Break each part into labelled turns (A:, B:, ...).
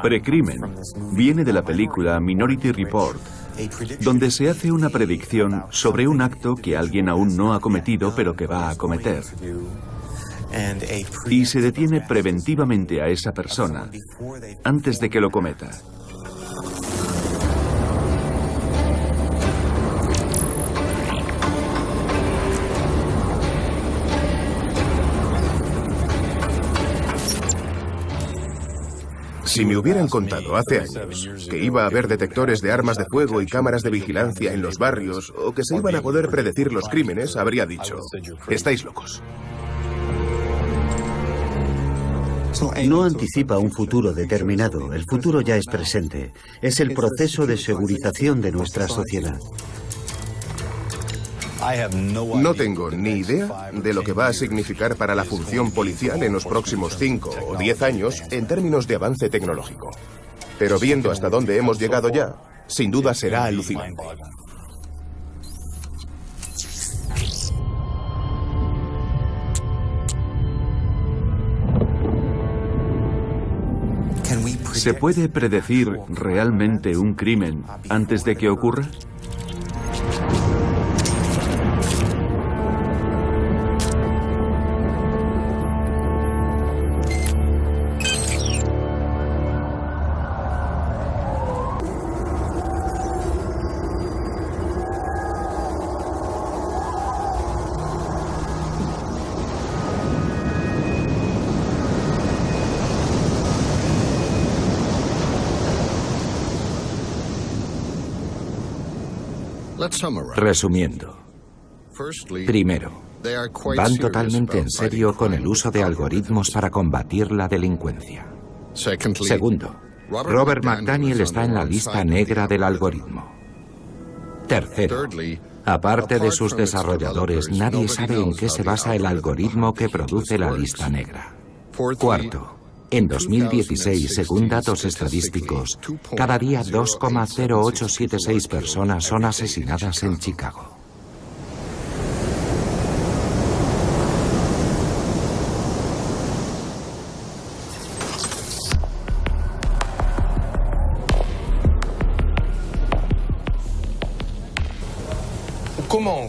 A: Precrimen viene de la película Minority Report, donde se hace una predicción sobre un acto que alguien aún no ha cometido pero que va a cometer. Y se detiene preventivamente a esa persona antes de que lo cometa.
B: Si me hubieran contado hace años que iba a haber detectores de armas de fuego y cámaras de vigilancia en los barrios, o que se iban a poder predecir los crímenes, habría dicho, estáis locos.
C: No anticipa un futuro determinado, el futuro ya es presente. Es el proceso de segurización de nuestra sociedad.
B: No tengo ni idea de lo que va a significar para la función policial en los próximos 5 o 10 años en términos de avance tecnológico. Pero viendo hasta dónde hemos llegado ya, sin duda será alucinante.
A: ¿Se puede predecir realmente un crimen antes de que ocurra?
D: Resumiendo, primero, van totalmente en serio con el uso de algoritmos para combatir la delincuencia. Segundo, Robert McDaniel está en la lista negra del algoritmo. Tercero, aparte de sus desarrolladores, nadie sabe en qué se basa el algoritmo que produce la lista negra. Cuarto, en 2016, según datos estadísticos, cada día 2,0876 personas son asesinadas en Chicago.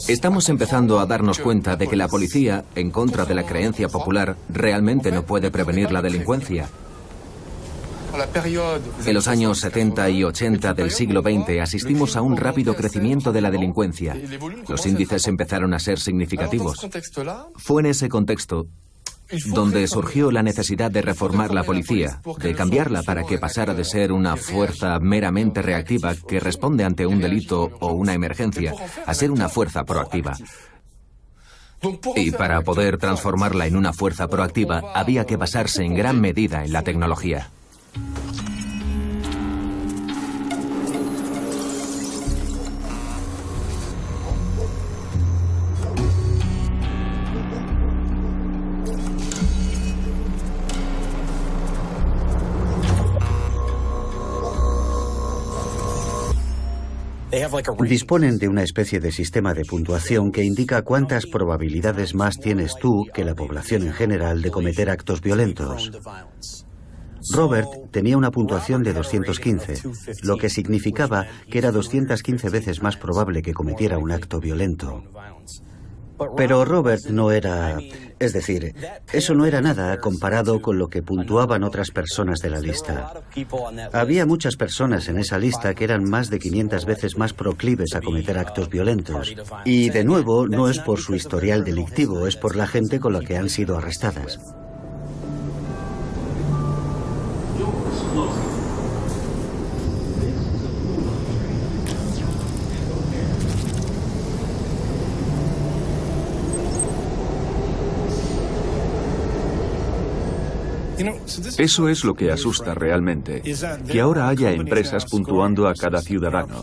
E: Estamos empezando a darnos cuenta de que la policía, en contra de la creencia popular, realmente no puede prevenir la delincuencia. En los años 70 y 80 del siglo XX asistimos a un rápido crecimiento de la delincuencia. Los índices empezaron a ser significativos. Fue en ese contexto donde surgió la necesidad de reformar la policía, de cambiarla para que pasara de ser una fuerza meramente reactiva que responde ante un delito o una emergencia, a ser una fuerza proactiva. Y para poder transformarla en una fuerza proactiva, había que basarse en gran medida en la tecnología.
C: Disponen de una especie de sistema de puntuación que indica cuántas probabilidades más tienes tú que la población en general de cometer actos violentos. Robert tenía una puntuación de 215, lo que significaba que era 215 veces más probable que cometiera un acto violento. Pero Robert no era... Es decir, eso no era nada comparado con lo que puntuaban otras personas de la lista. Había muchas personas en esa lista que eran más de 500 veces más proclives a cometer actos violentos. Y, de nuevo, no es por su historial delictivo, es por la gente con la que han sido arrestadas.
A: Eso es lo que asusta realmente, que ahora haya empresas puntuando a cada ciudadano.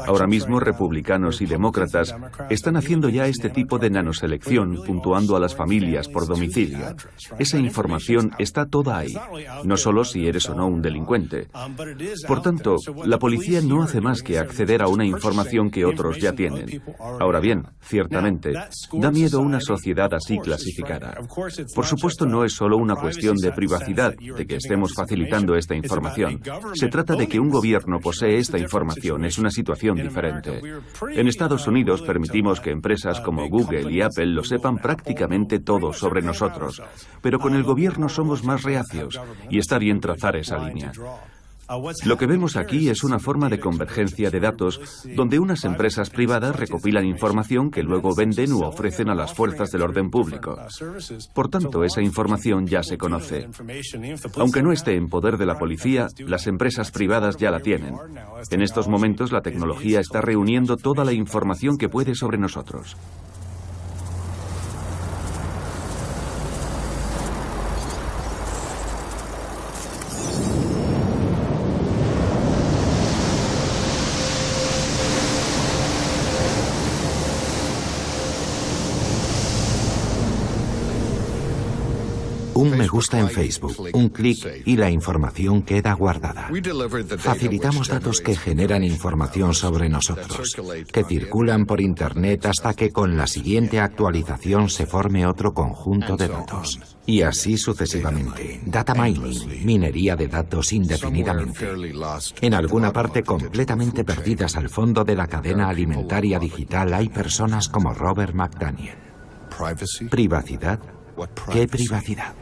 A: Ahora mismo republicanos y demócratas están haciendo ya este tipo de nanoselección puntuando a las familias por domicilio. Esa información está toda ahí, no solo si eres o no un delincuente. Por tanto, la policía no hace más que acceder a una información que otros ya tienen. Ahora bien, ciertamente, da miedo una sociedad así clasificada. Por supuesto, no es solo una cuestión de privacidad privacidad de que estemos facilitando esta información. Se trata de que un gobierno posee esta información. Es una situación diferente. En Estados Unidos permitimos que empresas como Google y Apple lo sepan prácticamente todo sobre nosotros. Pero con el gobierno somos más reacios y está bien trazar esa línea. Lo que vemos aquí es una forma de convergencia de datos donde unas empresas privadas recopilan información que luego venden u ofrecen a las fuerzas del orden público. Por tanto, esa información ya se conoce. Aunque no esté en poder de la policía, las empresas privadas ya la tienen. En estos momentos, la tecnología está reuniendo toda la información que puede sobre nosotros.
D: Un me gusta en Facebook, un clic y la información queda guardada. Facilitamos datos que generan información sobre nosotros, que circulan por Internet hasta que con la siguiente actualización se forme otro conjunto de datos. Y así sucesivamente. Data mining, minería de datos indefinidamente. En alguna parte completamente perdidas al fondo de la cadena alimentaria digital hay personas como Robert McDaniel. ¿Privacidad? ¿Qué privacidad?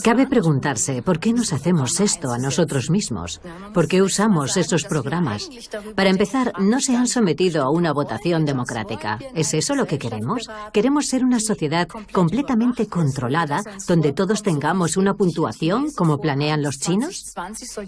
F: Cabe preguntarse por qué nos hacemos esto a nosotros mismos, por qué usamos esos programas. Para empezar, no se han sometido a una votación democrática. ¿Es eso lo que queremos? ¿Queremos ser una sociedad completamente controlada, donde todos tengamos una puntuación, como planean los chinos?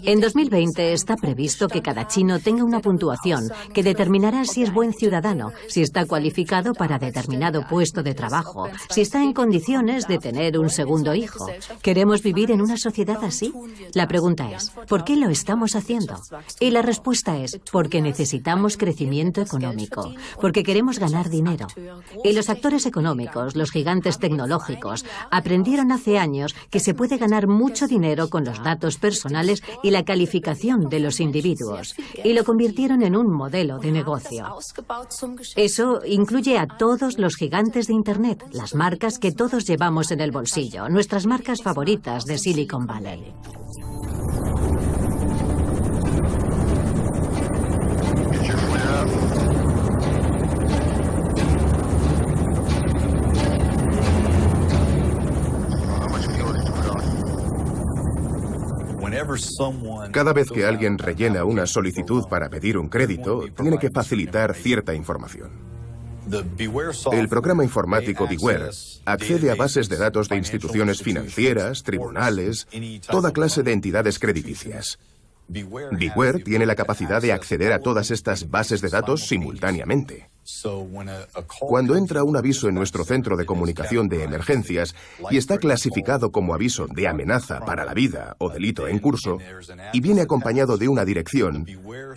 F: En 2020 está previsto que cada chino tenga una puntuación que determinará si es buen ciudadano, si está cualificado para determinado puesto de trabajo, si está en condiciones de tener un segundo hijo. ¿Queremos vivir en una sociedad así? La pregunta es, ¿por qué lo estamos haciendo? Y la respuesta es, porque necesitamos crecimiento económico, porque queremos ganar dinero. Y los actores económicos, los gigantes tecnológicos, aprendieron hace años que se puede ganar mucho dinero con los datos personales y la calificación de los individuos, y lo convirtieron en un modelo de negocio. Eso incluye a todos los gigantes de Internet, las marcas que todos llevamos en el bolsillo, nuestras marcas favoritas de Silicon Valley.
B: Cada vez que alguien rellena una solicitud para pedir un crédito, tiene que facilitar cierta información. El programa informático Beware accede a bases de datos de instituciones financieras, tribunales, toda clase de entidades crediticias. Beware tiene la capacidad de acceder a todas estas bases de datos simultáneamente. Cuando entra un aviso en nuestro centro de comunicación de emergencias y está clasificado como aviso de amenaza para la vida o delito en curso, y viene acompañado de una dirección,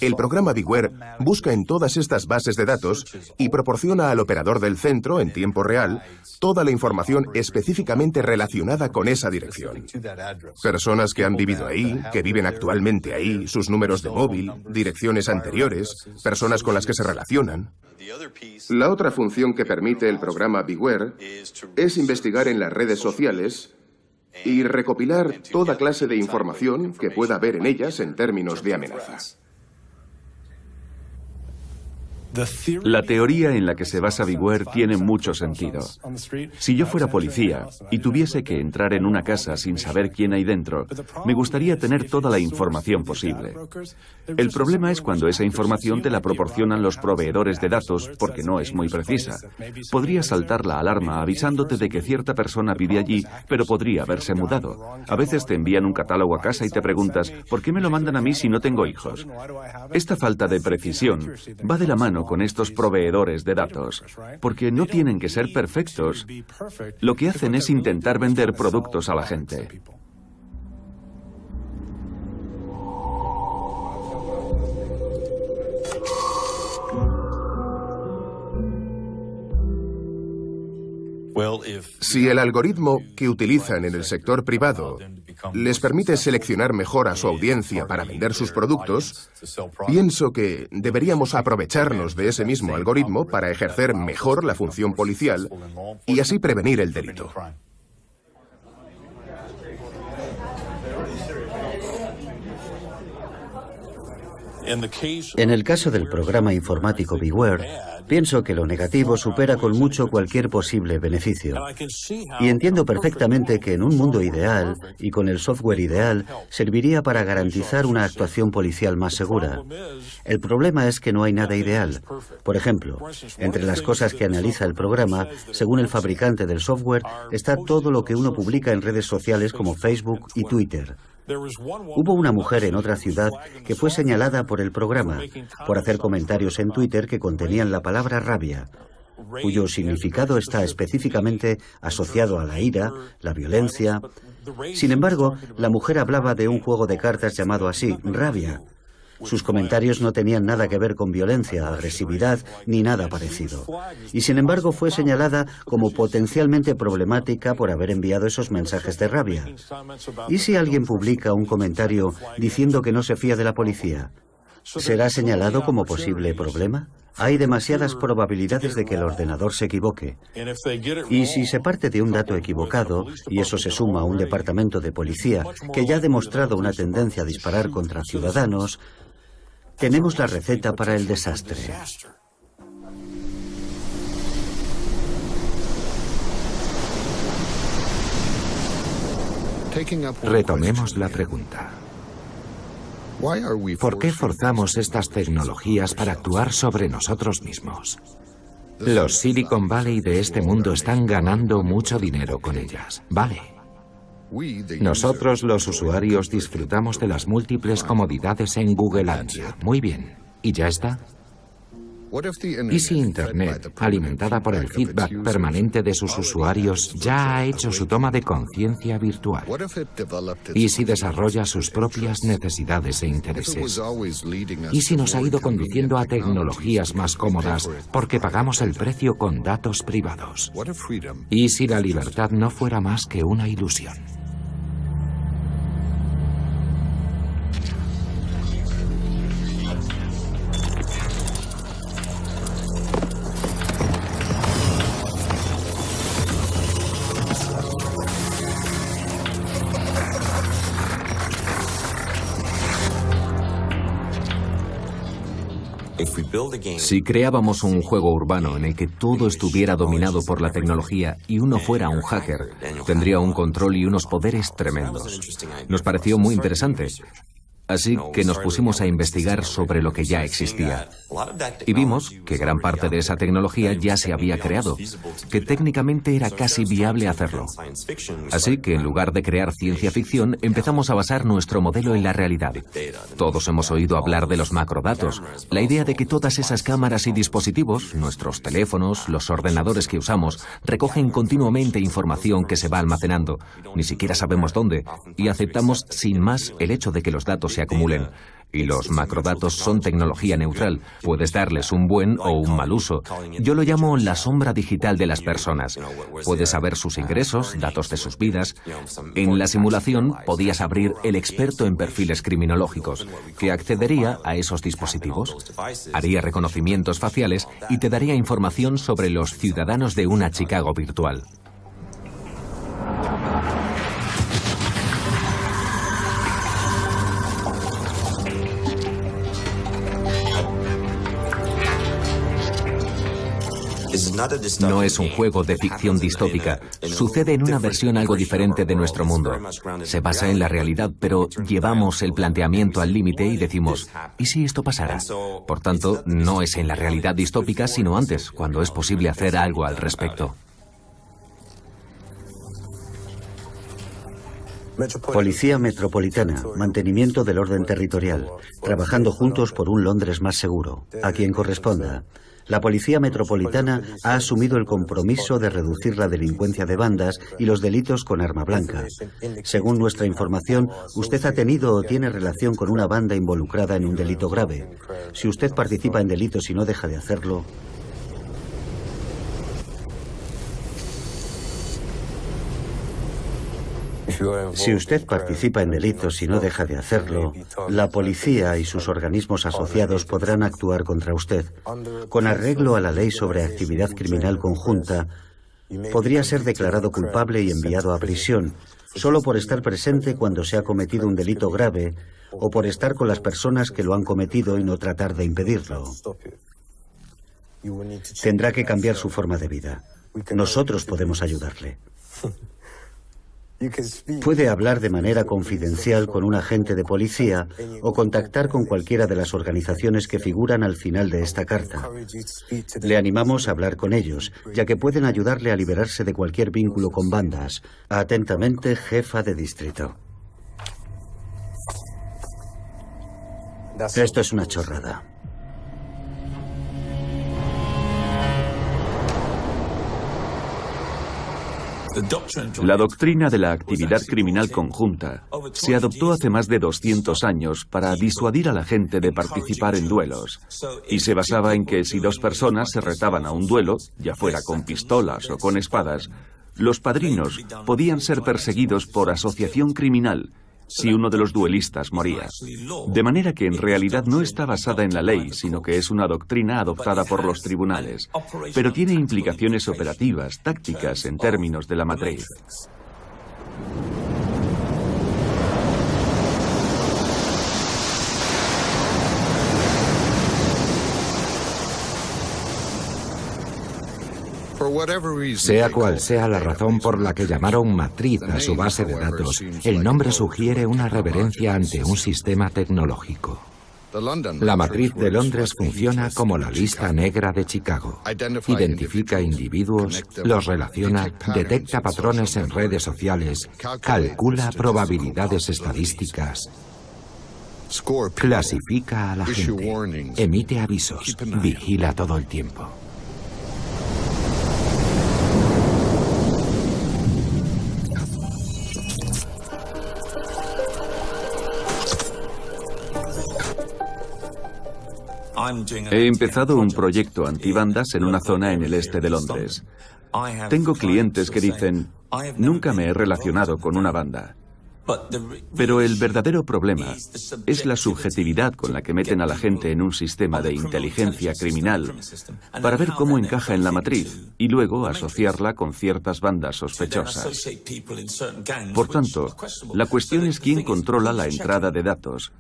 B: el programa Beware busca en todas estas bases de datos y proporciona al operador del centro en tiempo real toda la información específicamente relacionada con esa dirección. Personas que han vivido ahí, que viven actualmente ahí, sus números de móvil, direcciones anteriores, personas con las que se relacionan. La otra función que permite el programa Beware es investigar en las redes sociales y recopilar toda clase de información que pueda haber en ellas en términos de amenaza.
A: La teoría en la que se basa Beware tiene mucho sentido. Si yo fuera policía y tuviese que entrar en una casa sin saber quién hay dentro, me gustaría tener toda la información posible. El problema es cuando esa información te la proporcionan los proveedores de datos porque no es muy precisa. Podría saltar la alarma avisándote de que cierta persona vive allí, pero podría haberse mudado. A veces te envían un catálogo a casa y te preguntas, ¿por qué me lo mandan a mí si no tengo hijos? Esta falta de precisión va de la mano con estos proveedores de datos, porque no tienen que ser perfectos. Lo que hacen es intentar vender productos a la gente.
B: Si el algoritmo que utilizan en el sector privado les permite seleccionar mejor a su audiencia para vender sus productos, pienso que deberíamos aprovecharnos de ese mismo algoritmo para ejercer mejor la función policial y así prevenir el delito.
C: En el caso del programa informático Beware, pienso que lo negativo supera con mucho cualquier posible beneficio. Y entiendo perfectamente que en un mundo ideal y con el software ideal serviría para garantizar una actuación policial más segura. El problema es que no hay nada ideal. Por ejemplo, entre las cosas que analiza el programa, según el fabricante del software, está todo lo que uno publica en redes sociales como Facebook y Twitter. Hubo una mujer en otra ciudad que fue señalada por el programa por hacer comentarios en Twitter que contenían la palabra rabia, cuyo significado está específicamente asociado a la ira, la violencia. Sin embargo, la mujer hablaba de un juego de cartas llamado así, Rabia. Sus comentarios no tenían nada que ver con violencia, agresividad, ni nada parecido. Y sin embargo fue señalada como potencialmente problemática por haber enviado esos mensajes de rabia. ¿Y si alguien publica un comentario diciendo que no se fía de la policía? ¿Será señalado como posible problema? Hay demasiadas probabilidades de que el ordenador se equivoque. Y si se parte de un dato equivocado, y eso se suma a un departamento de policía que ya ha demostrado una tendencia a disparar contra ciudadanos, tenemos la receta para el desastre.
D: Retomemos la pregunta. ¿Por qué forzamos estas tecnologías para actuar sobre nosotros mismos? Los Silicon Valley de este mundo están ganando mucho dinero con ellas. Vale. Nosotros, los usuarios, disfrutamos de las múltiples comodidades en Googleandia. Muy bien. ¿Y ya está? ¿Y si Internet, alimentada por el feedback permanente de sus usuarios, ya ha hecho su toma de conciencia virtual? ¿Y si desarrolla sus propias necesidades e intereses? ¿Y si nos ha ido conduciendo a tecnologías más cómodas porque pagamos el precio con datos privados? ¿Y si la libertad no fuera más que una ilusión?
E: Si creábamos un juego urbano en el que todo estuviera dominado por la tecnología y uno fuera un hacker, tendría un control y unos poderes tremendos. Nos pareció muy interesante. Así que nos pusimos a investigar sobre lo que ya existía. Y vimos que gran parte de esa tecnología ya se había creado, que técnicamente era casi viable hacerlo. Así que en lugar de crear ciencia ficción, empezamos a basar nuestro modelo en la realidad. Todos hemos oído hablar de los macrodatos, la idea de que todas esas cámaras y dispositivos, nuestros teléfonos, los ordenadores que usamos, recogen continuamente información que se va almacenando. Ni siquiera sabemos dónde, y aceptamos sin más el hecho de que los datos se acumulen. Y los macrodatos son tecnología neutral. Puedes darles un buen o un mal uso. Yo lo llamo la sombra digital de las personas. Puedes saber sus ingresos, datos de sus vidas. En la simulación podías abrir el experto en perfiles criminológicos, que accedería a esos dispositivos, haría reconocimientos faciales y te daría información sobre los ciudadanos de una Chicago virtual. No es un juego de ficción distópica. Sucede en una versión algo diferente de nuestro mundo. Se basa en la realidad, pero llevamos el planteamiento al límite y decimos, ¿y si esto pasara? Por tanto, no es en la realidad distópica, sino antes, cuando es posible hacer algo al respecto.
C: Policía Metropolitana, mantenimiento del orden territorial, trabajando juntos por un Londres más seguro, a quien corresponda. La Policía Metropolitana ha asumido el compromiso de reducir la delincuencia de bandas y los delitos con arma blanca. Según nuestra información, usted ha tenido o tiene relación con una banda involucrada en un delito grave. Si usted participa en delitos y no deja de hacerlo... Si usted participa en delitos y no deja de hacerlo, la policía y sus organismos asociados podrán actuar contra usted. Con arreglo a la ley sobre actividad criminal conjunta, podría ser declarado culpable y enviado a prisión, solo por estar presente cuando se ha cometido un delito grave o por estar con las personas que lo han cometido y no tratar de impedirlo. Tendrá que cambiar su forma de vida. Nosotros podemos ayudarle. Puede hablar de manera confidencial con un agente de policía o contactar con cualquiera de las organizaciones que figuran al final de esta carta. Le animamos a hablar con ellos, ya que pueden ayudarle a liberarse de cualquier vínculo con bandas. Atentamente, jefa de distrito. Esto es una chorrada.
A: La doctrina de la actividad criminal conjunta se adoptó hace más de 200 años para disuadir a la gente de participar en duelos, y se basaba en que si dos personas se retaban a un duelo, ya fuera con pistolas o con espadas, los padrinos podían ser perseguidos por asociación criminal si uno de los duelistas moría. De manera que en realidad no está basada en la ley, sino que es una doctrina adoptada por los tribunales, pero tiene implicaciones operativas, tácticas en términos de la matriz.
D: Sea cual sea la razón por la que llamaron matriz a su base de datos, el nombre sugiere una reverencia ante un sistema tecnológico. La matriz de Londres funciona como la lista negra de Chicago. Identifica individuos, los relaciona, detecta patrones en redes sociales, calcula probabilidades estadísticas, clasifica a la gente, emite avisos, vigila todo el tiempo.
A: He empezado un proyecto antibandas en una zona en el este de Londres. Tengo clientes que dicen, nunca me he relacionado con una banda. Pero el verdadero problema es la subjetividad con la que meten a la gente en un sistema de inteligencia criminal para ver cómo encaja en la matriz y luego asociarla con ciertas bandas sospechosas. Por tanto, la cuestión es quién controla la entrada de datos,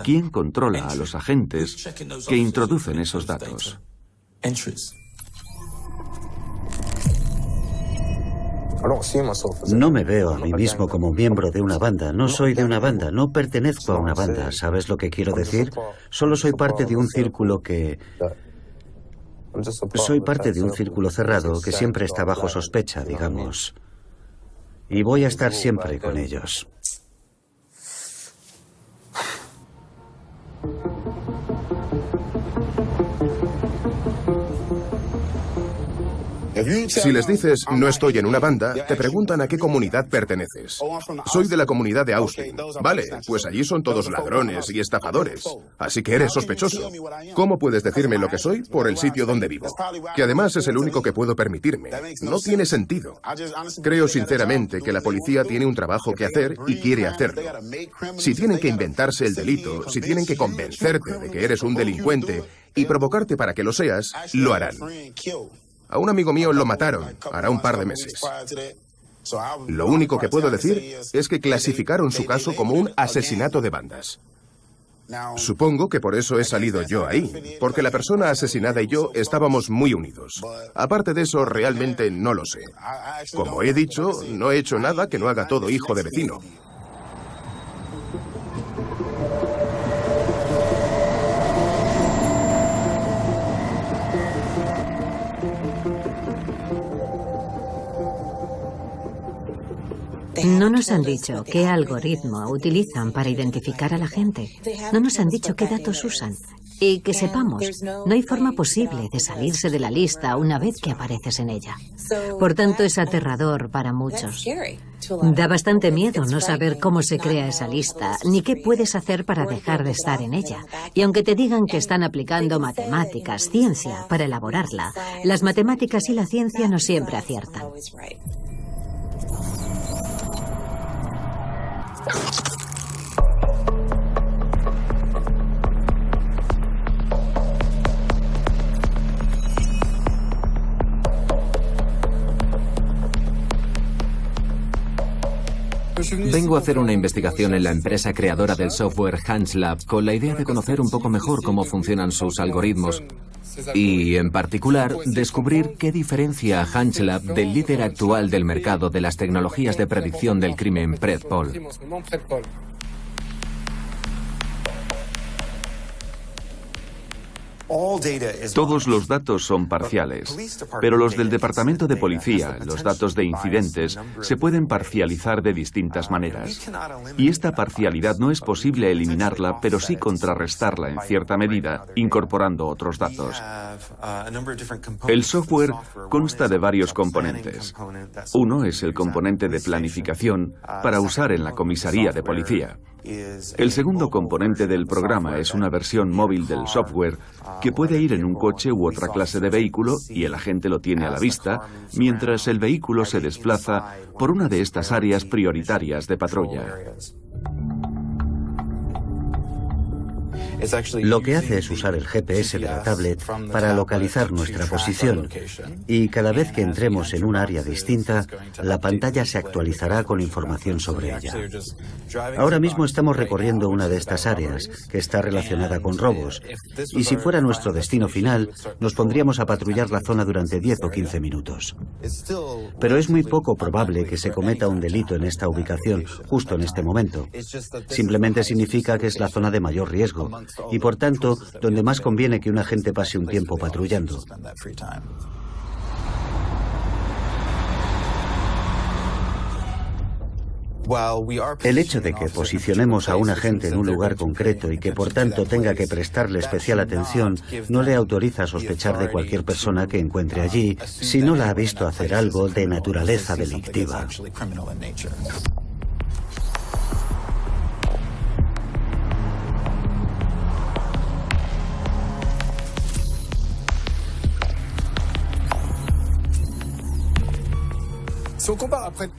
A: quién controla a los agentes que introducen esos datos.
C: No me veo a mí mismo como miembro de una banda. No soy de una banda, no pertenezco a una banda. ¿Sabes lo que quiero decir? Solo soy parte de un círculo que... Soy parte de un círculo cerrado que siempre está bajo sospecha, digamos. Y voy a estar siempre con ellos.
B: Si les dices, no estoy en una banda, te preguntan a qué comunidad perteneces. Soy de la comunidad de Austin. Vale, pues allí son todos ladrones y estafadores. Así que eres sospechoso. ¿Cómo puedes decirme lo que soy? Por el sitio donde vivo. Que además es el único que puedo permitirme. No tiene sentido. Creo sinceramente que la policía tiene un trabajo que hacer y quiere hacerlo. Si tienen que inventarse el delito, si tienen que convencerte de que eres un delincuente y provocarte para que lo seas, lo harán. A un amigo mío lo mataron, hará un par de meses. Lo único que puedo decir es que clasificaron su caso como un asesinato de bandas. Supongo que por eso he salido yo ahí, porque la persona asesinada y yo estábamos muy unidos. Aparte de eso, realmente no lo sé. Como he dicho, no he hecho nada que no haga todo hijo de vecino.
F: No nos han dicho qué algoritmo utilizan para identificar a la gente. No nos han dicho qué datos usan. Y que sepamos, no hay forma posible de salirse de la lista una vez que apareces en ella. Por tanto, es aterrador para muchos. Da bastante miedo no saber cómo se crea esa lista, ni qué puedes hacer para dejar de estar en ella. Y aunque te digan que están aplicando matemáticas, ciencia, para elaborarla, las matemáticas y la ciencia no siempre aciertan.
E: Vengo a hacer una investigación en la empresa creadora del software HanchLab con la idea de conocer un poco mejor cómo funcionan sus algoritmos y, en particular, descubrir qué diferencia a HanchLab del líder actual del mercado de las tecnologías de predicción del crimen, Predpol.
A: Todos los datos son parciales, pero los del Departamento de Policía, los datos de incidentes, se pueden parcializar de distintas maneras. Y esta parcialidad no es posible eliminarla, pero sí contrarrestarla en cierta medida, incorporando otros datos. El software consta de varios componentes. Uno es el componente de planificación para usar en la comisaría de policía. El segundo componente del programa es una versión móvil del software que puede ir en un coche u otra clase de vehículo y el agente lo tiene a la vista mientras el vehículo se desplaza por una de estas áreas prioritarias de patrulla.
C: Lo que hace es usar el GPS de la tablet para localizar nuestra posición y cada vez que entremos en un área distinta, la pantalla se actualizará con información sobre ella. Ahora mismo estamos recorriendo una de estas áreas que está relacionada con robos y si fuera nuestro destino final, nos pondríamos a patrullar la zona durante 10 o 15 minutos. Pero es muy poco probable que se cometa un delito en esta ubicación justo en este momento. Simplemente significa que es la zona de mayor riesgo y por tanto, donde más conviene que un agente pase un tiempo patrullando. El hecho de que posicionemos a un agente en un lugar concreto y que por tanto tenga que prestarle especial atención no le autoriza a sospechar de cualquier persona que encuentre allí si no la ha visto hacer algo de naturaleza delictiva.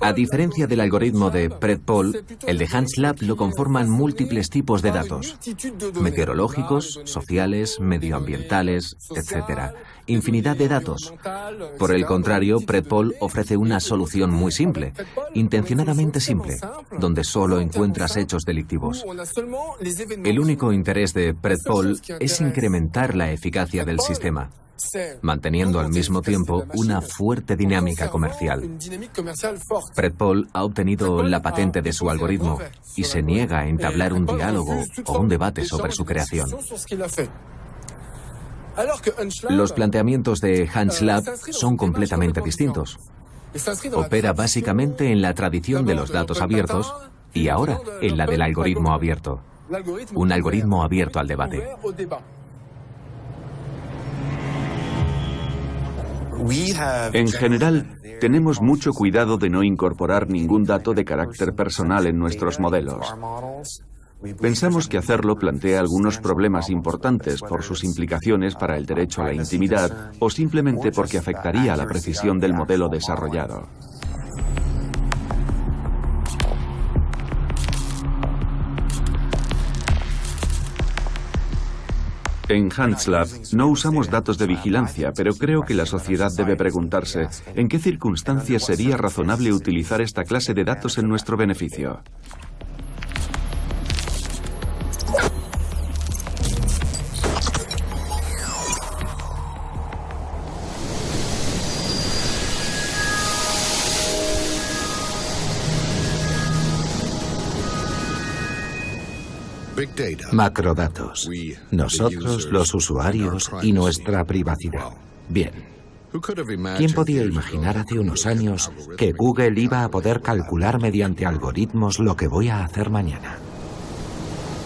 E: A diferencia del algoritmo de Predpol, el de HanchLab lo conforman múltiples tipos de datos: meteorológicos, sociales, medioambientales, etc. Infinidad de datos. Por el contrario, Predpol ofrece una solución muy simple, intencionadamente simple, donde solo encuentras hechos delictivos. El único interés de Predpol es incrementar la eficacia del sistema, manteniendo al mismo tiempo una fuerte dinámica comercial. Predpol ha obtenido la patente de su algoritmo y se niega a entablar un diálogo o un debate sobre su creación. Los planteamientos de HanchLab son completamente distintos. Opera básicamente en la tradición de los datos abiertos y ahora en la del algoritmo abierto. Un algoritmo abierto al debate.
A: En general, tenemos mucho cuidado de no incorporar ningún dato de carácter personal en nuestros modelos. Pensamos que hacerlo plantea algunos problemas importantes por sus implicaciones para el derecho a la intimidad o simplemente porque afectaría a la precisión del modelo desarrollado. En HanchLab no usamos datos de vigilancia, pero creo que la sociedad debe preguntarse en qué circunstancias sería razonable utilizar esta clase de datos en nuestro beneficio.
D: Macrodatos. Nosotros, los usuarios y nuestra privacidad. Bien. ¿Quién podía imaginar hace unos años que Google iba a poder calcular mediante algoritmos lo que voy a hacer mañana?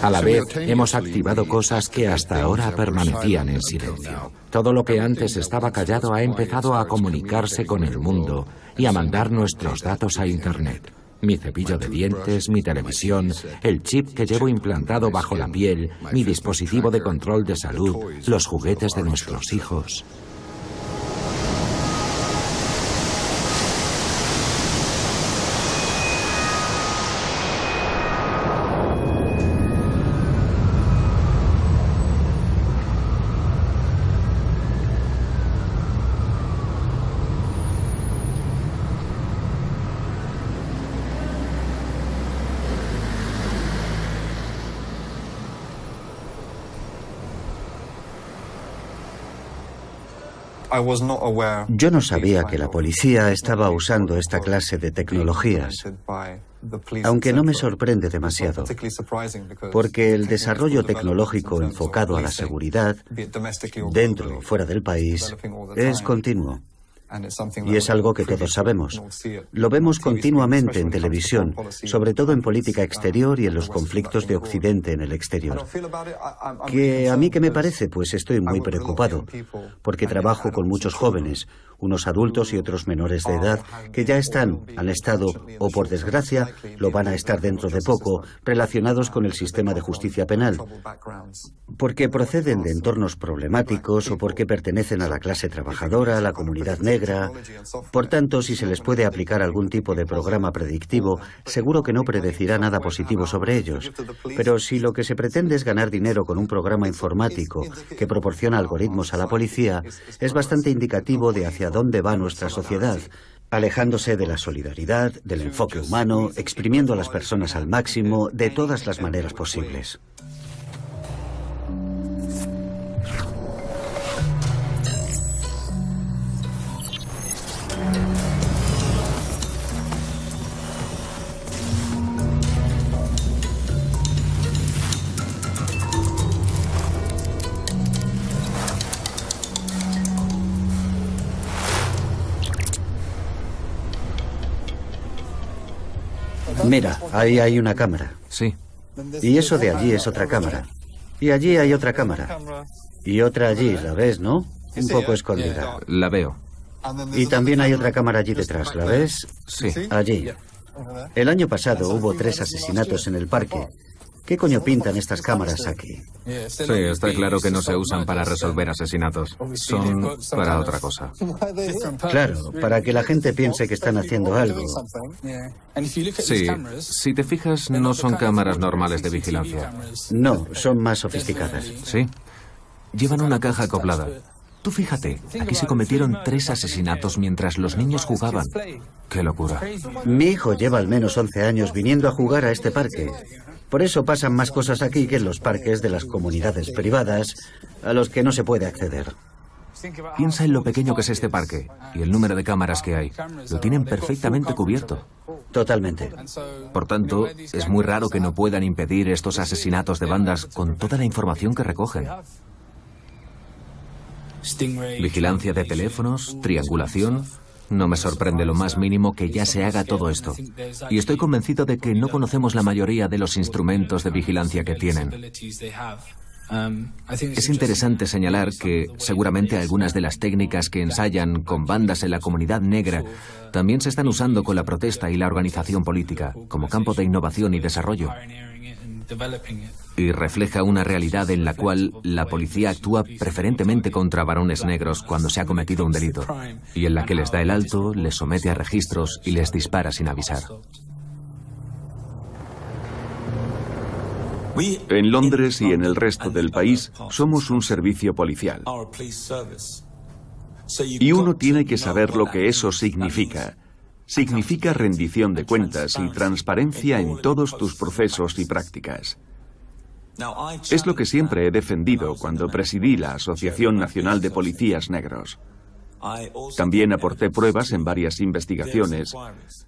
D: A la vez, hemos activado cosas que hasta ahora permanecían en silencio. Todo lo que antes estaba callado ha empezado a comunicarse con el mundo y a mandar nuestros datos a Internet. Mi cepillo de dientes, mi televisión, el chip que llevo implantado bajo la piel, mi dispositivo de control de salud, los juguetes de nuestros hijos.
C: Yo no sabía que la policía estaba usando esta clase de tecnologías, aunque no me sorprende demasiado, porque el desarrollo tecnológico enfocado a la seguridad, dentro o fuera del país, es continuo. Y es algo que todos sabemos. Lo vemos continuamente en televisión, sobre todo en política exterior y en los conflictos de Occidente en el exterior. ¿A mí qué me parece? Pues estoy muy preocupado, porque trabajo con muchos jóvenes, unos adultos y otros menores de edad, que ya han estado, o por desgracia, lo van a estar dentro de poco, relacionados con el sistema de justicia penal, porque proceden de entornos problemáticos o porque pertenecen a la clase trabajadora, a la comunidad negra. Por tanto, si se les puede aplicar algún tipo de programa predictivo, seguro que no predecirá nada positivo sobre ellos. Pero si lo que se pretende es ganar dinero con un programa informático que proporciona algoritmos a la policía, es bastante indicativo de hacia dónde va nuestra sociedad, alejándose de la solidaridad, del enfoque humano, exprimiendo a las personas al máximo, de todas las maneras posibles. Mira, ahí hay una cámara.
E: Sí.
C: Y eso de allí es otra cámara. Y allí hay otra cámara. Y otra allí, ¿la ves, no? Un poco escondida.
E: La veo.
C: Y también hay otra cámara allí detrás, ¿la ves?
E: Sí.
C: Allí. El año pasado hubo 3 asesinatos en el parque. ¿Qué coño pintan estas cámaras aquí?
E: Sí, está claro que no se usan para resolver asesinatos. Son para otra cosa.
C: Claro, para que la gente piense que están haciendo algo.
E: Sí, si te fijas, no son cámaras normales de vigilancia.
C: No, son más sofisticadas.
E: Sí. Llevan una caja acoplada. Tú fíjate, aquí se cometieron 3 asesinatos mientras los niños jugaban. ¡Qué locura!
C: Mi hijo lleva al menos 11 años viniendo a jugar a este parque. Por eso pasan más cosas aquí que en los parques de las comunidades privadas a los que no se puede acceder.
E: Piensa en lo pequeño que es este parque y el número de cámaras que hay. Lo tienen perfectamente cubierto.
C: Totalmente.
E: Por tanto, es muy raro que no puedan impedir estos asesinatos de bandas con toda la información que recogen. Vigilancia de teléfonos, triangulación. No me sorprende lo más mínimo que ya se haga todo esto. Y estoy convencido de que no conocemos la mayoría de los instrumentos de vigilancia que tienen. Es interesante señalar que seguramente algunas de las técnicas que ensayan con bandas en la comunidad negra también se están usando con la protesta y la organización política, como campo de innovación y desarrollo. Y refleja una realidad en la cual la policía actúa preferentemente contra varones negros cuando se ha cometido un delito, y en la que les da el alto, les somete a registros y les dispara sin avisar.
A: En Londres y en el resto del país somos un servicio policial. Y uno tiene que saber lo que eso significa. Significa rendición de cuentas y transparencia en todos tus procesos y prácticas. Es lo que siempre he defendido cuando presidí la Asociación Nacional de Policías Negros. También aporté pruebas en varias investigaciones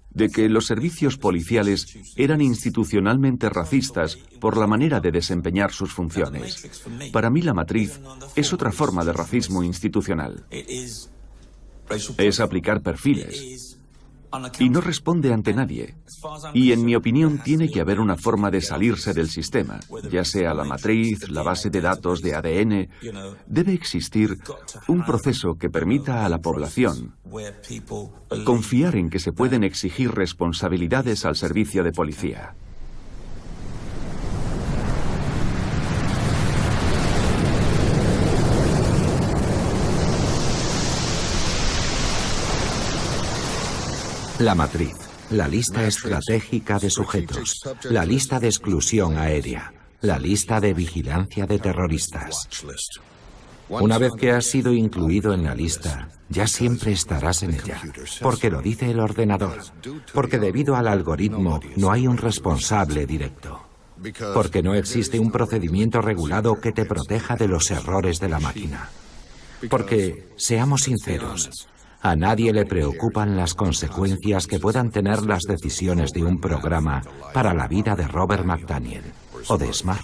A: de que los servicios policiales eran institucionalmente racistas por la manera de desempeñar sus funciones. Para mí la matriz es otra forma de racismo institucional. Es aplicar perfiles. Y no responde ante nadie. Y en mi opinión tiene que haber una forma de salirse del sistema, ya sea la matriz, la base de datos de ADN. Debe existir un proceso que permita a la población confiar en que se pueden exigir responsabilidades al servicio de policía.
D: La matriz, la lista estratégica de sujetos, la lista de exclusión aérea, la lista de vigilancia de terroristas. Una vez que has sido incluido en la lista, ya siempre estarás en ella, porque lo dice el ordenador, porque debido al algoritmo no hay un responsable directo, porque no existe un procedimiento regulado que te proteja de los errores de la máquina. Porque, seamos sinceros, a nadie le preocupan las consecuencias que puedan tener las decisiones de un programa para la vida de Robert McDaniel o de Smart.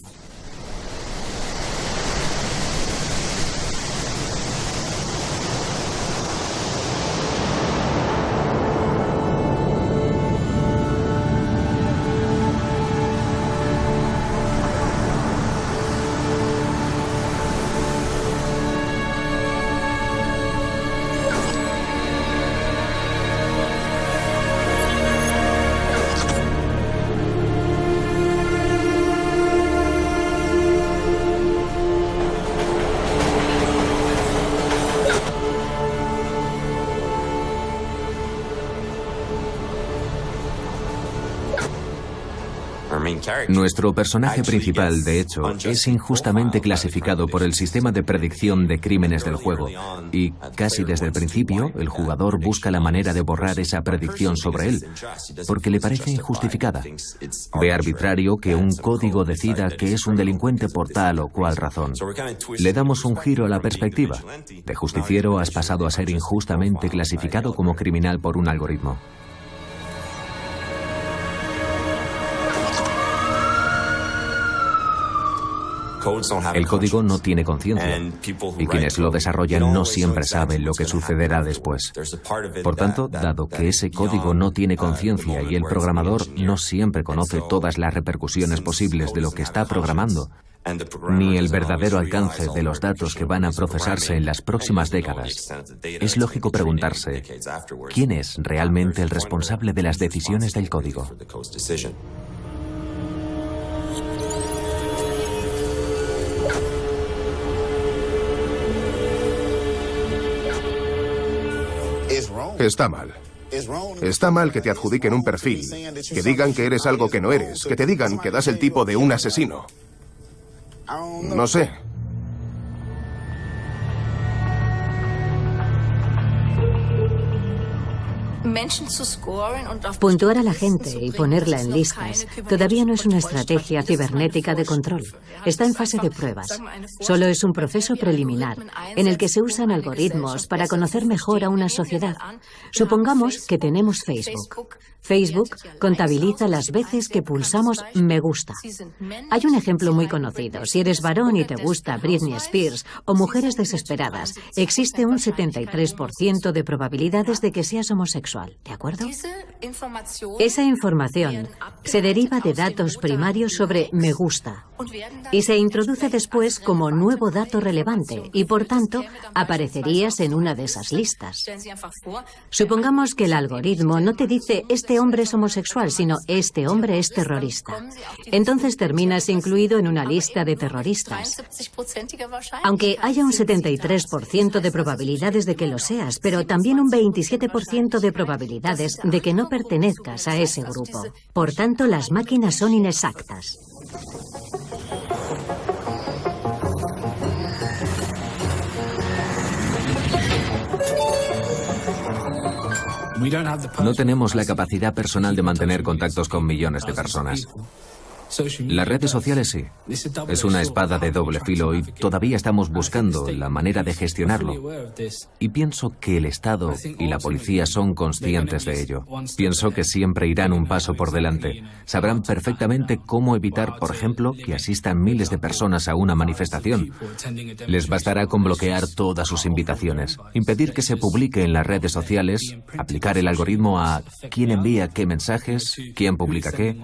E: Nuestro personaje principal, de hecho, es injustamente clasificado por el sistema de predicción de crímenes del juego, y casi desde el principio el jugador busca la manera de borrar esa predicción sobre él, porque le parece injustificada. Ve arbitrario que un código decida que es un delincuente por tal o cual razón. Le damos un giro a la perspectiva. De justiciero has pasado a ser injustamente clasificado como criminal por un algoritmo. El código no tiene conciencia, y quienes lo desarrollan no siempre saben lo que sucederá después. Por tanto, dado que ese código no tiene conciencia y el programador no siempre conoce todas las repercusiones posibles de lo que está programando, ni el verdadero alcance de los datos que van a procesarse en las próximas décadas, es lógico preguntarse, ¿quién es realmente el responsable de las decisiones del código?
B: Está mal. Está mal que te adjudiquen un perfil, que digan que eres algo que no eres, que te digan que das el tipo de un asesino. No sé.
F: Puntuar a la gente y ponerla en listas todavía no es una estrategia cibernética de control. Está en fase de pruebas. Solo es un proceso preliminar en el que se usan algoritmos para conocer mejor a una sociedad. Supongamos que tenemos Facebook. Facebook contabiliza las veces que pulsamos me gusta. Hay un ejemplo muy conocido. Si eres varón y te gusta Britney Spears o Mujeres Desesperadas, existe un 73% de probabilidades de que seas homosexual. ¿De acuerdo? Esa información se deriva de datos primarios sobre me gusta y se introduce después como nuevo dato relevante y, por tanto, aparecerías en una de esas listas. Supongamos que el algoritmo no te dice este hombre es homosexual, sino este hombre es terrorista. Entonces terminas incluido en una lista de terroristas. Aunque haya un 73% de probabilidades de que lo seas, pero también un 27% de probabilidades de que no pertenezcas a ese grupo. Por tanto, las máquinas son inexactas.
E: No tenemos la capacidad personal de mantener contactos con millones de personas. Las redes sociales sí. Es una espada de doble filo y todavía estamos buscando la manera de gestionarlo. Y pienso que el Estado y la policía son conscientes de ello. Pienso que siempre irán un paso por delante. Sabrán perfectamente cómo evitar, por ejemplo, que asistan miles de personas a una manifestación. Les bastará con bloquear todas sus invitaciones, impedir que se publique en las redes sociales, aplicar el algoritmo a quién envía qué mensajes, quién publica qué.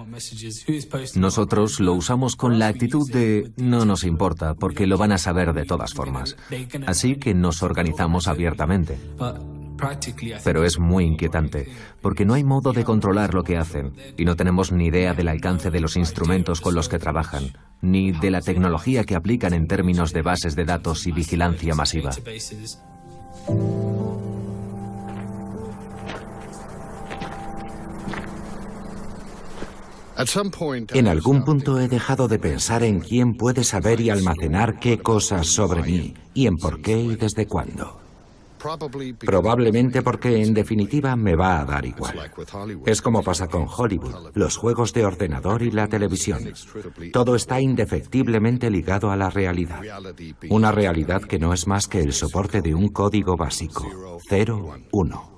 E: Nosotros lo usamos con la actitud de no nos importa porque lo van a saber de todas formas. Así que nos organizamos abiertamente. Pero es muy inquietante, porque no hay modo de controlar lo que hacen y no tenemos ni idea del alcance de los instrumentos con los que trabajan, ni de la tecnología que aplican en términos de bases de datos y vigilancia masiva.
D: En algún punto he dejado de pensar en quién puede saber y almacenar qué cosas sobre mí, y en por qué y desde cuándo. Probablemente porque, en definitiva, me va a dar igual. Es como pasa con Hollywood, los juegos de ordenador y la televisión. Todo está indefectiblemente ligado a la realidad. Una realidad que no es más que el soporte de un código básico. 0, 1.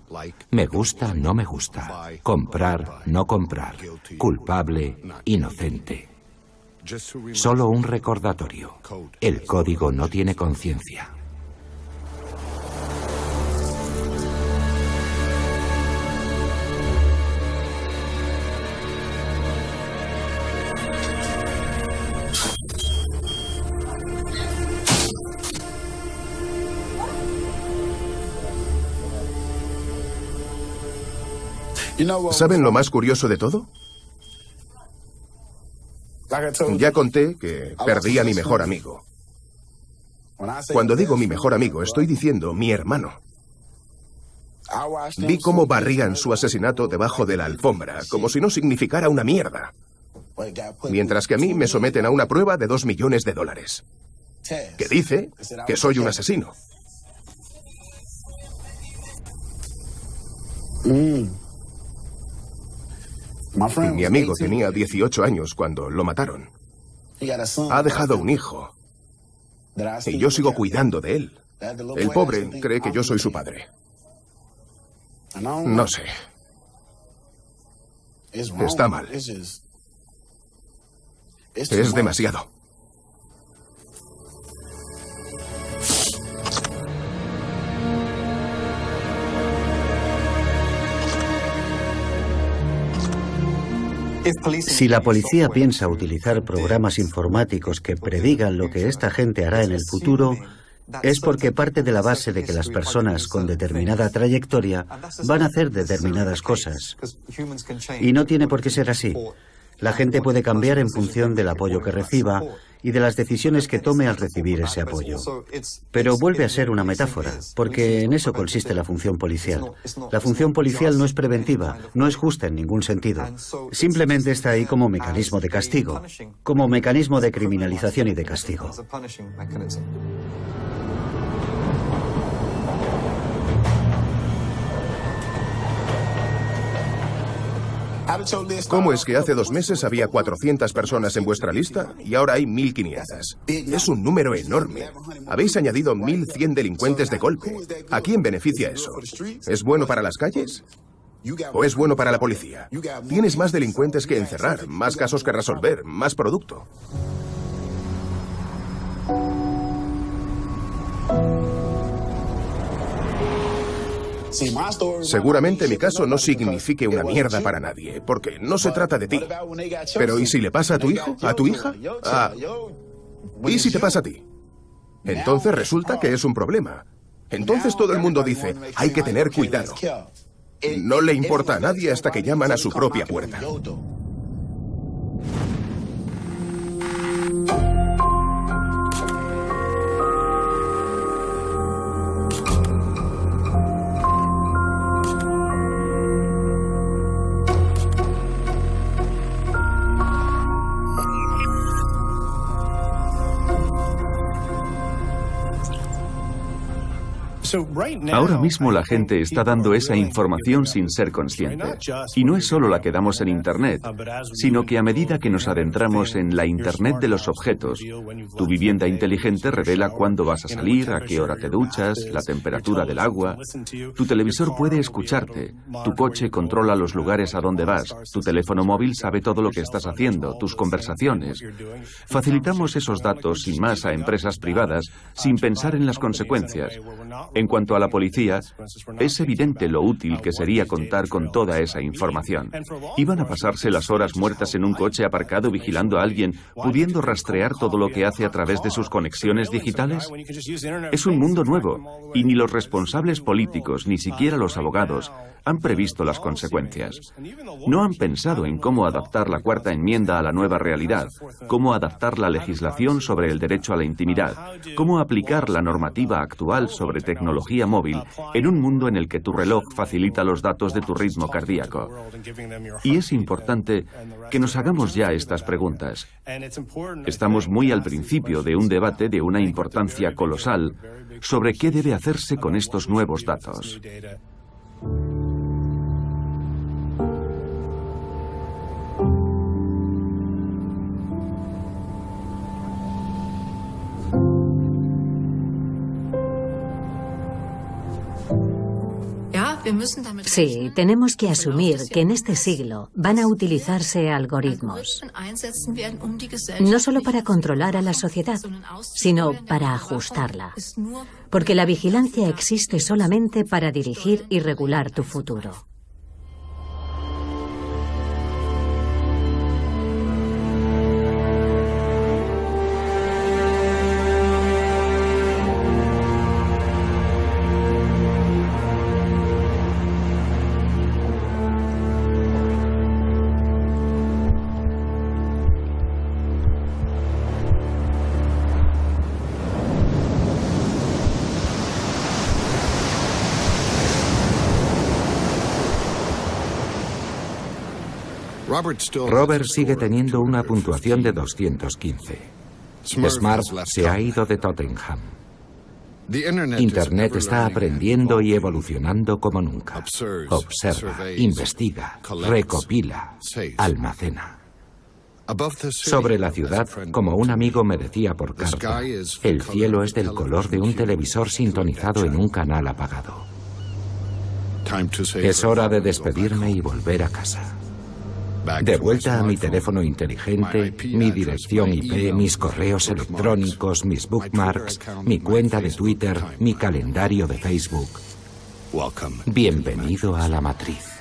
D: Me gusta, no me gusta. Comprar, no comprar. Culpable, inocente. Solo un recordatorio. El código no tiene conciencia.
B: ¿Saben lo más curioso de todo? Ya conté que perdí a mi mejor amigo. Cuando digo mi mejor amigo, estoy diciendo mi hermano. Vi cómo barrían su asesinato debajo de la alfombra, como si no significara una mierda. Mientras que a mí me someten a una prueba de $2 millones, que dice que soy un asesino. Mi amigo tenía 18 años cuando lo mataron. Ha dejado un hijo. Y yo sigo cuidando de él. El pobre cree que yo soy su padre. No sé. Está mal. Es demasiado.
C: Si la policía piensa utilizar programas informáticos que predigan lo que esta gente hará en el futuro, es porque parte de la base de que las personas con determinada trayectoria van a hacer determinadas cosas. Y no tiene por qué ser así. La gente puede cambiar en función del apoyo que reciba y de las decisiones que tome al recibir ese apoyo. Pero vuelve a ser una metáfora, porque en eso consiste la función policial. La función policial no es preventiva, no es justa en ningún sentido. Simplemente está ahí como mecanismo de castigo, como mecanismo de criminalización y de castigo.
B: ¿Cómo es que hace 2 meses había 400 personas en vuestra lista y ahora hay 1.500? Es un número enorme. Habéis añadido 1.100 delincuentes de golpe. ¿A quién beneficia eso? ¿Es bueno para las calles? ¿O es bueno para la policía? Tienes más delincuentes que encerrar, más casos que resolver, más producto. Seguramente mi caso no signifique una mierda para nadie, porque no se trata de ti. Pero ¿y si le pasa a tu hijo? ¿A tu hija? ¿Y si te pasa a ti? Entonces resulta que es un problema. Entonces todo el mundo dice, hay que tener cuidado. No le importa a nadie hasta que llaman a su propia puerta.
A: Ahora mismo la gente está dando esa información sin ser consciente. Y no es solo la que damos en Internet, sino que a medida que nos adentramos en la Internet de los objetos, tu vivienda inteligente revela cuándo vas a salir, a qué hora te duchas, la temperatura del agua. Tu televisor puede escucharte, tu coche controla los lugares a donde vas, tu teléfono móvil sabe todo lo que estás haciendo, tus conversaciones. Facilitamos esos datos sin más a empresas privadas sin pensar en las consecuencias. En cuanto a la policía, es evidente lo útil que sería contar con toda esa información. Iban a pasarse las horas muertas en un coche aparcado vigilando a alguien, pudiendo rastrear todo lo que hace a través de sus conexiones digitales. Es un mundo nuevo, y ni los responsables políticos, ni siquiera los abogados, han previsto las consecuencias. No han pensado en cómo adaptar la Cuarta Enmienda a la nueva realidad, cómo adaptar la legislación sobre el derecho a la intimidad, cómo aplicar la normativa actual sobre tecnología tecnología móvil en un mundo en el que tu reloj facilita los datos de tu ritmo cardíaco. Y es importante que nos hagamos ya estas preguntas. Estamos muy al principio de un debate de una importancia colosal sobre qué debe hacerse con estos nuevos datos.
F: Sí, tenemos que asumir que en este siglo van a utilizarse algoritmos, no solo para controlar a la sociedad, sino para ajustarla. Porque la vigilancia existe solamente para dirigir y regular tu futuro.
D: Robert sigue teniendo una puntuación de 215. Smart se ha ido de Tottenham. Internet está aprendiendo y evolucionando como nunca. Observa, investiga, recopila, almacena. Sobre la ciudad, como un amigo me decía por carta, el cielo es del color de un televisor sintonizado en un canal apagado. Es hora de despedirme y volver a casa. De vuelta a mi teléfono inteligente, mi dirección IP, mis correos electrónicos, mis bookmarks, mi cuenta de Twitter, mi calendario de Facebook. Bienvenido a la matriz.